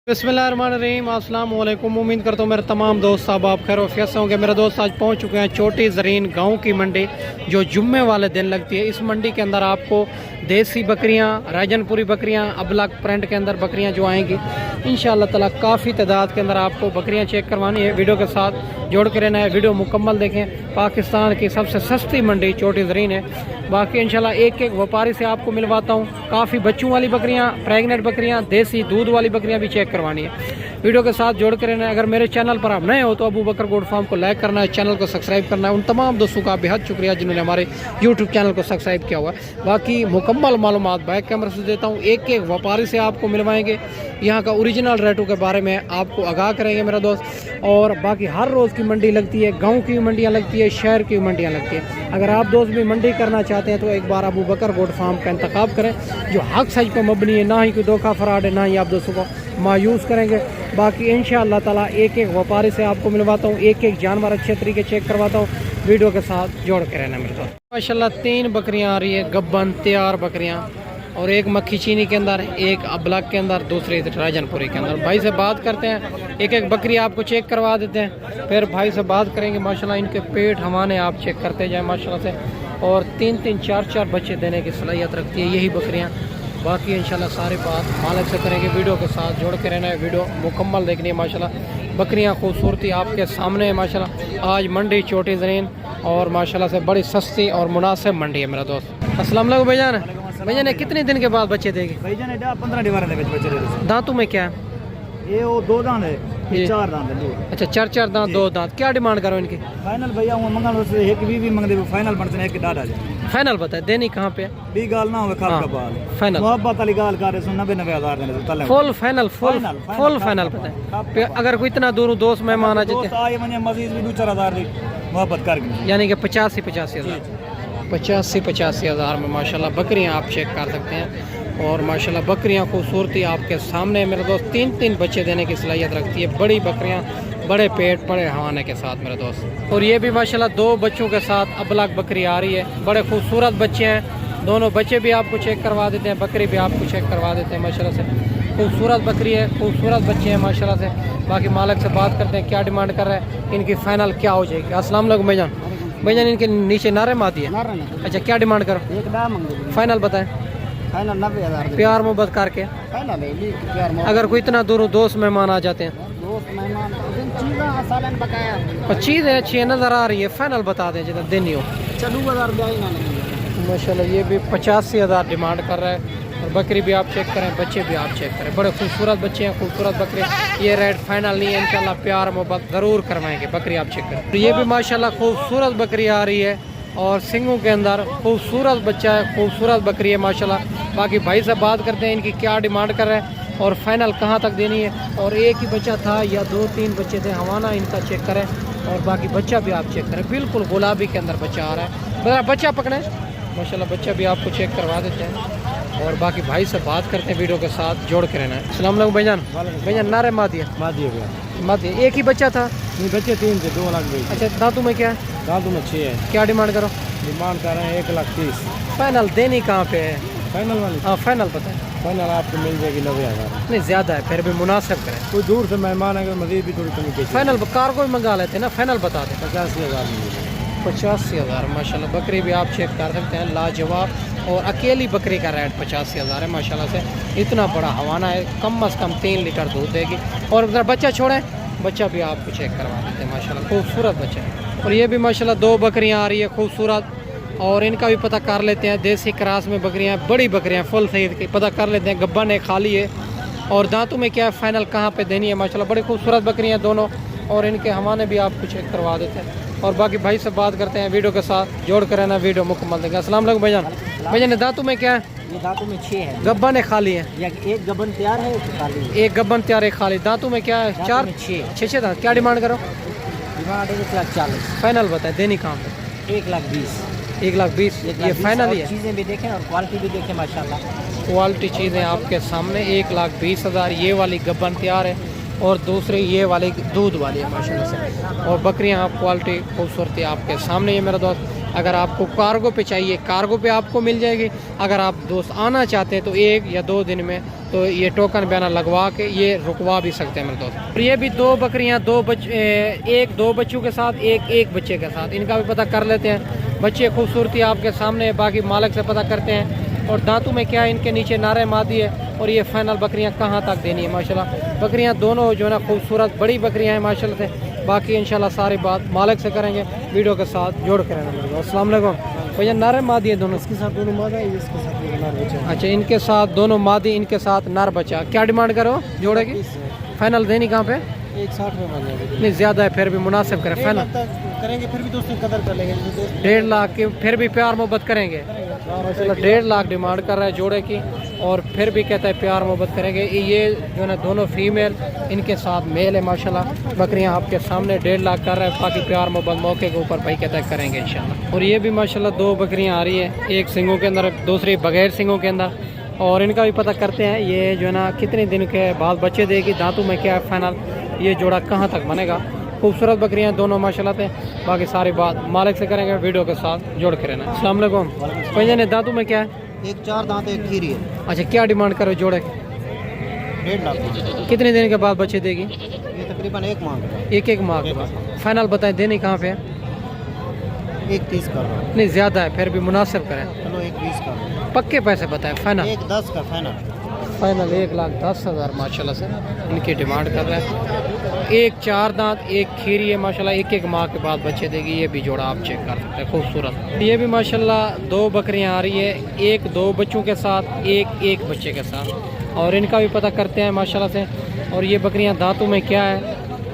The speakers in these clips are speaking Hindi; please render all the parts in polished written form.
बिस्मिल्लाहिर्रहमानिर्रहीम अस्सलाम वालेकुम। उम्मीद करता हूँ मेरे तमाम दोस्त साहब आप खैर वफियत से होंगे। मेरे दोस्त आज पहुँच चुके हैं छोटी ज़रीन गांव की मंडी जो जुम्मे वाले दिन लगती है। इस मंडी के अंदर आपको देसी बकरियां, राजनपुरी बकरियां, अबलग प्रिंट के अंदर बकरियां जो आएंगी इंशाअल्लाह ताला काफ़ी तादाद के अंदर आपको बकरियां चेक करवानी है। वीडियो के साथ जोड़ के रहना है, वीडियो मुकम्मल देखें। पाकिस्तान की सबसे सस्ती मंडी छोटी ज़रीन है। बाकी इंशाल्लाह एक एक व्यापारी से आपको मिलवाता हूँ। काफ़ी बच्चों वाली बकरियाँ, प्रेगनेंट बकरियाँ, देसी दूध वाली बकरियाँ भी चेक करवानी है। वीडियो के साथ जोड़ कर रहना है। अगर मेरे चैनल पर आप नए हो तो अबू बकर गोट फार्म को लाइक करना है, चैनल को सब्सक्राइब करना है। उन तमाम दोस्तों का बेहद शुक्रिया जिन्होंने हमारे यूट्यूब चैनल को सब्सक्राइब किया हुआ है। बाकी मुकम्मल मालूमात बैक कैमरे से देता हूँ, एक एक व्यापारी से आपको मिलवाएंगे। यहाँ का ओरिजिनल रेटों के बारे में आपको आगाह करेंगे मेरा दोस्त। और बाकी हर रोज़ की मंडी लगती है, गाँव की मंडियाँ लगती है, शहर की मंडियाँ लगती है। अगर आप दोस्त भी मंडी करना चाहते हैं तो एक बार अबू बकर गोट फार्म का इंतखाब करें जो हक सच पर मबनी है, ना ही कोई धोखा फराड है, ना ही आप दोस्तों को मायूस करेंगे। बाकी इंशाअल्लाह ताला एक एक व्यापारी से आपको मिलवाता हूँ, एक एक जानवर अच्छे तरीके चेक करवाता हूँ। वीडियो के साथ जोड़ के रहना मेरे दोस्त। माशाल्लाह 3 बकरियाँ आ रही है, गब्बन तैयार बकरियाँ, और एक मक्खी चीनी के अंदर, एक अबलग के अंदर, दूसरी राजनपुरी के अंदर। भाई से बात करते हैं, एक एक बकरी आपको चेक करवा देते हैं, फिर भाई से बात करेंगे। माशाल्लाह इनके पेट हवाने आप चेक करते जाएँ माशाल्लाह से। और 3-3, 4-4 बच्चे देने की सलाहियत रखती है यही बकरियाँ। बाकी इंशाल्लाह सारी बात मालिक से करेंगे। वीडियो के साथ जोड़ के रहना है, वीडियो मुकम्मल देखनी है। माशाल्लाह बकरियाँ खूबसूरती आपके सामने है। माशाल्लाह आज मंडी छोटी ज़रीन और माशाल्लाह से बड़ी सस्ती और मुनासिब मंडी है मेरा दोस्त। अस्सलाम वालेकुम भाईजान। भाईजान कितने दिन के बाद बच्चे देगी? भाईजान 15 दीवार बच्चे। दांतों में क्या है? ये वो 2 दांत है, ये 4 दांत है। अच्छा 4-4 दांत, 2 दांत। क्या डिमांड करो इनकी? फाइनल भैया वो मंगल से एक भी मंगदे फाइनल बनते हैं, एक डाटा जाए फाइनल बताए देनी कहाँ पे? बी गाल ना होवे खाल का बाल फाइनल मोहब्बत वाली गाल करे सुन 90,000 देने तले फुल फाइनल फुल फाइनल बताए। अगर कोई इतना दूर दोस्त मेहमान आ जाते हैं आए मने मजीद भी 2-4,000 दी मोहब्बत कर, यानी कि 85,000 85,000 में माशाल्लाह बकरियां आप चेक कर सकते हैं। और माशाल्लाह बकरियां खूबसूरती आपके सामने है मेरे दोस्त। 3-3 बच्चे देने की सलाहियत रखती है। बड़ी बकरियां, बड़े पेट, बड़े हवाने के साथ मेरे दोस्त। और ये भी माशाल्लाह 2 बच्चों के साथ अबलग बकरी आ रही है। बड़े खूबसूरत बच्चे हैं, दोनों बच्चे भी आपको चेक करवा देते हैं, बकरी भी आपको चेक करवा देते हैं। माशाल्लाह से खूबसूरत बकरी है, खूबसूरत बच्चे हैं माशाल्लाह से। बाकी मालिक से बात करते हैं क्या डिमांड कर रहे हैं, इनकी फ़ाइनल क्या हो जाएगी। अस्सलाम वालेकुम भाईजान। भाईजान इनके नीचे नारे मादी है। अच्छा क्या डिमांड करो? फाइनल बताएं। फाइनल 90,000 प्यार मोहब्बत करके फाइनल है प्यार। अगर कोई इतना दूर दोस्त मेहमान आ जाते हैं, दोस्त मेहमान चीज़ सालन बकाया और चीज़ है अच्छी नज़र आ रही है, फाइनल बता दें जितना दिन ही हो। 2,000 माशाल्लाह ये भी 85,000 डिमांड कर रहा है। और बकरी भी आप चेक करें, बच्चे भी आप चेक करें, बड़े खूबसूरत बच्चे हैं, खूबसूरत बकरे। ये रेट फाइनल नहीं है, इंशाल्लाह प्यार मोहब्बत ज़रूर करवाएंगे। बकरी आप चेक करें। तो ये भी माशाल्लाह खूबसूरत बकरी आ रही है और सिंगों के अंदर खूबसूरत बच्चा है, खूबसूरत बकरी है माशाल्लाह। बाकी भाई से बात करते हैं इनकी क्या डिमांड कर रहे हैं और फाइनल कहाँ तक देनी है। और एक ही बच्चा था या 2-3 बच्चे थे, हवाना इनका चेक करें। और बाकी बच्चा भी आप चेक करें, बिल्कुल गुलाबी के अंदर बच्चा आ रहा है। बच्चा पकड़े माशाल्लाह, बच्चा भी आपको चेक करवा देते हैं। और बाकी भाई से बात करते हैं, वीडियो के साथ जोड़ के रहना है। अस्सलाम वालेकुम भाईजान। भाईजान नारे मादिया मादिया एक ही बच्चा था? नहीं बच्चे 3 थे, 2 लाख। अच्छा दांतों में क्या है? दांतों में 6 है। क्या डिमांड करो? डिमांड कर रहे हैं 1,30,000। फाइनल देनी कहाँ पे है? फाइनल वाली? हाँ फाइनल पता है। फाइनल आपको मिल जाएगी 90,000। नहीं ज़्यादा है, फिर भी मुनासिब करें। कोई दूर से मेहमान अगर मजीद भी थोड़ी कमी। फाइनल कार को भी मंगा लेते हैं ना, फाइनल बता दें। 85,000 85,000 माशाल्लाह। बकरी भी आप चेक कर सकते हैं, लाजवाब। और अकेली बकरी का रेट 85,000 है माशाल्लाह से। इतना बड़ा हवाना है, कम से कम 3 लीटर दूध देगी। और अगर बच्चा छोड़ें, बच्चा भी आपको चेक करवा देते हैं माशाल्लाह, खूबसूरत बच्चा है। और ये भी माशाल्लाह 2 बकरियां आ रही है खूबसूरत, और इनका भी पता कर लेते हैं। देसी क्रास में बकरियां, बड़ी बकरियां फुल सईद की पता कर लेते हैं। गब्बन है, खाली है। और दांतों में क्या है, फाइनल कहाँ पे देनी है माशाल्लाह। बड़ी खूबसूरत बकरियां दोनों, और इनके हवाने भी आपको चेक करवा देते हैं। और बाकी भाई से बात करते हैं, वीडियो के साथ जोड़ कर रहना, वीडियो मुकम्मल देंगे। अस्सलाम वालेकुम भाईजान। भाईजान दांतों में क्या है? ये दांतों में 6 है। गब्बन है, खाली है? एक गब्बन तैयार है, खाली। एक गब्बन तैयार है, खाली। दांतों में क्या है? 4 6 दांत। क्या डिमांड करो? डिमांड 1,40,000। फाइनल बताए देनी कहाँ पे? 1,20,000। 1,20,000 ये फाइनल ही है। चीज़ें भी देखें और क्वालिटी भी देखें माशाल्लाह। क्वालिटी चीज़ें आपके सामने। 1,20,000 ये वाली गब्बन तैयार है, और दूसरी ये वाली दूध वाली है माशाल्लाह से। और बकरियां आप क्वालिटी खूबसूरती आपके सामने है मेरा दोस्त। अगर आपको कार्गो पे चाहिए, कार्गो पे आपको मिल जाएगी। अगर आप दोस्त आना चाहते हैं तो 1 या 2 दिन में, तो ये टोकन बैनर लगवा के ये रुकवा भी सकते हैं मेरे दोस्त। और ये भी दो बकरियां, एक दो बच्चों के साथ, एक बच्चे के साथ, इनका भी पता कर लेते हैं। बच्चे खूबसूरती आपके सामने, बाकी मालिक से पता करते हैं। और दांतों में क्या है, इनके नीचे नारे मादी है। और ये फाइनल बकरियां कहाँ तक देनी है माशाल्लाह। बकरियां दोनों जो है ना खूबसूरत बड़ी बकरियां हैं माशाल्लाह से। बाकी इंशाल्लाह सारी बात मालिक से करेंगे, वीडियो के साथ जोड़ कर रहना। अस्सलाम वालेकुम भैया, नारे मादी है दोनों? इसके साथ दोनों मादा है, इसके साथ नर बच्चा। अच्छा, इनके साथ दोनों मादी, इनके साथ नर बच्चा। क्या डिमांड करो जोड़े की? फाइनल देनी कहाँ पे? 160 में मान जाएगा। नहीं ज़्यादा है, फिर भी मुनासिब करें। फाइनल करेंगे, फिर भी दोस्तों कदर कर लेंगे। 1.5 लाख की, फिर भी प्यार मोहब्बत करेंगे। माशाल्लाह 1.5 लाख डिमांड कर रहा है जोड़े की, और फिर भी कहता है प्यार मोहब्बत करेंगे। ये जो है ना दोनों फीमेल, इनके साथ मेल है माशाल्लाह। बकरियां आपके सामने 1.5 लाख कर रहा है, बाकी प्यार मोहब्बत मौके के ऊपर भाई कहता है करेंगे इंशाल्लाह। और ये भी माशाल्लाह दो बकरियां आ रही है, एक सिंगों के अंदर, दूसरी बगैर सिंगों के अंदर। और इनका भी पता करते हैं ये जो है ना कितने दिन के बाद बच्चे देगी, दांतों में क्या है फाइनल, ये जोड़ा कहाँ तक बनेगा। खूबसूरत बकरियां दोनों माशाल्लाह से। बाकी सारी बात मालिक से करेंगे, वीडियो के साथ जोड़ के रहना। अस्सलाम वालेकुम भैया, ने दांतों में क्या है? एक 4 दांत, एक खीरी है। अच्छा, क्या डिमांड करो जोड़े? 1.5 लाख। कितने दिन के बाद बच्चे देगी? ये तकरीबन 1 माह का है। एक माह के बाद। फाइनल बताएं देनी कहाँ पे है? 1.30 कर रहा हूँ। नहीं ज़्यादा है, फिर भी मुनासिब करें। चलो 1.20 का। पक्के पैसे बताएं फाइनल। 1.10 का फाइनल। फाइनल 1,10,000 माशाल्लाह से इनकी डिमांड कर रहा है। एक 4 दांत, एक खीरी है माशाल्लाह, एक माह के बाद बच्चे देगी। ये भी जोड़ा आप चेक कर सकते हैं, खूबसूरत। ये भी माशाल्लाह 2 बकरियां आ रही है, एक 2 बच्चों के साथ, एक बच्चे के साथ। और इनका भी पता करते हैं माशाल्लाह से। और ये बकरियां दांतों में क्या है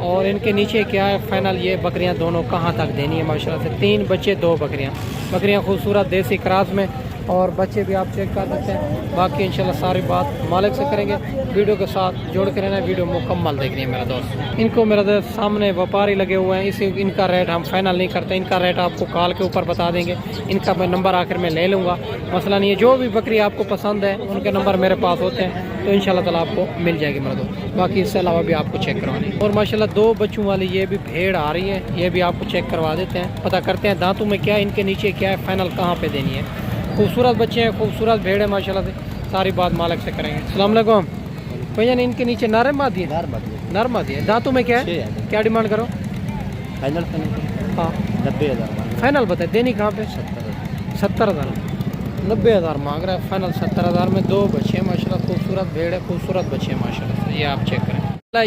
और इनके नीचे क्या है फाइनल, ये बकरियां दोनों कहाँ तक देनी है माशाल्लाह से। 3 बच्चे 2 बकरियां खूबसूरत देसी क्रास में, और बच्चे भी आप चेक कर सकते हैं। बाकी इंशाल्लाह सारी बात मालिक से करेंगे, वीडियो के साथ जोड़ कर रहना। वीडियो मुकम्मल देखनी है मेरा दोस्त। इनको मेरा दोस्त सामने व्यापारी लगे हुए हैं, इसी इनका रेट हम फाइनल नहीं करते। इनका रेट आपको कॉल के ऊपर बता देंगे। इनका मैं नंबर आखिर में ले लूँगा, मसला नहीं है। जो भी बकरी आपको पसंद है उनके नंबर मेरे पास होते हैं, तो इंशाल्लाह ताला आपको मिल जाएगी मेरा दोस्त। बाकी इससे अलावा भी आपको चेक करवानी। और माशाल्लाह 2 बच्चों वाली ये भी भेड़ आ रही है, ये भी आपको चेक करवा देते हैं। पता करते हैं दांतों में क्या है, इनके नीचे क्या है, फाइनल कहाँ पे देनी है। खूबसूरत बच्चे हैं, खूबसूरत भेड़ है माशाल्लाह से। सारी बात मालिक से करेंगे। अस्सलाम वालेकुम भैया, ने इनके नीचे नर मादी है? नर मादी है। दांतों में क्या है, क्या डिमांड करो? फाइनल हाँ 90,000 फाइनल बताए देनी कहाँ पे? 70,000। 90,000 मांग रहा है, फाइनल 70,000 में 2 बच्चे हैं माशाल्लाह। खूबसूरत भेड़ है, खूबसूरत बच्चे हैं माशाल्लाह से। ये आप चेक करें।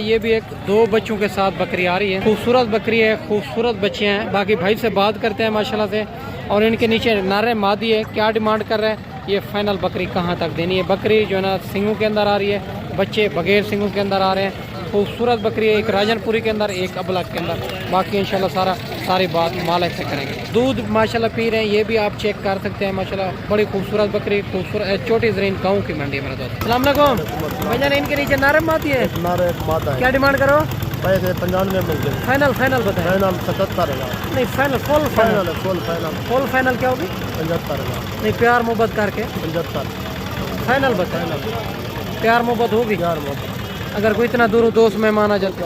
ये भी एक 2 बच्चों के साथ बकरी आ रही है, खूबसूरत बकरी है, खूबसूरत बच्चे हैं। बाकी भाई से बात करते हैं माशाल्लाह से। और इनके नीचे नारे मादी है, क्या डिमांड कर रहा है, ये फाइनल बकरी कहाँ तक देनी है। बकरी जो है ना सिंगों के अंदर आ रही है, बच्चे बगैर सिंगों के अंदर आ रहे हैं। खूबसूरत बकरी है, एक राजनपुरी के अंदर, एक अबलग के अंदर। बाकी इंशाल्लाह सारी बात मालिक से करेंगे। दूध माशाल्लाह पी रहे हैं, ये भी आप चेक कर सकते हैं माशाल्लाह। बड़ी खूबसूरत बकरी, खूबसूरत छोटी ज़रीन गाँव की मंडी है मेरा दोस्त। अस्सलाम वालेकुम भैया, ने इनके नीचे नारे मादी है? क्या डिमांड करो? 95 में फाइनल बताएं। फाइनल 77,000। नहीं फाइनल फुल फाइनल क्या होगी? 75,000। नहीं प्यार मोहब्बत करके 75 फाइनल बताएं। प्यार मोहब्बत होगी? अगर कोई इतना दूर दोस्त मेहमान आ जाते,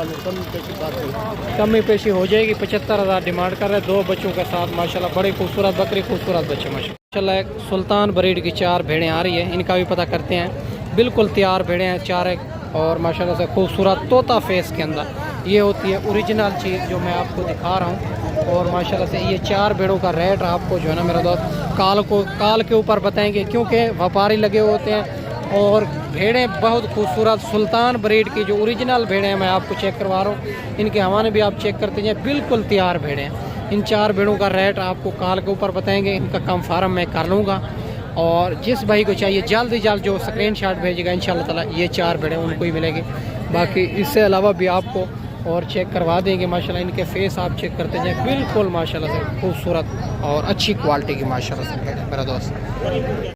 कमी पेशी हो जाएगी। 75,000 डिमांड कर रहे हैं, 2 बच्चों के साथ माशाल्लाह। बड़ी खूबसूरत बकरी, खूबसूरत बच्चे माशाल्लाह। एक सुल्तान ब्रीड की 4 भेड़ें आ रही है, इनका भी पता करते हैं। बिल्कुल तैयार भेड़ें हैं 4, और माशाल्लाह से खूबसूरत तोता फेस के अंदर। ये होती है ओरिजिनल चीज़ जो मैं आपको दिखा रहा हूँ। और माशाल्लाह से ये 4 भेड़ों का रेट आपको जो है ना मेरा दोस्त काल के ऊपर बताएंगे, क्योंकि व्यापारी लगे होते हैं। और भेड़ें बहुत खूबसूरत सुल्तान ब्रीड की जो ओरिजिनल भेड़ें हैं, मैं आपको चेक करवा रहा हूँ। इनके हवाने भी आप चेक करते हैं, बिल्कुल तैयार भेड़ें हैं। इन 4 भेड़ों का रेट आपको काल के ऊपर बताएंगे। इनका कंफर्म मैं कर लूँगा। और जिस भाई को चाहिए जल्द से जल्द जो स्क्रीनशॉट भेजेगा इंशाल्लाह ताला ये 4 भेड़ें उनको ही मिलेगी। बाकी इससे अलावा भी आपको और चेक करवा देंगे माशाल्लाह। इनके फेस आप चेक करते जाए, बिल्कुल माशाल्लाह से खूबसूरत और अच्छी क्वालिटी की माशाल्लाह से मेरा दोस्त।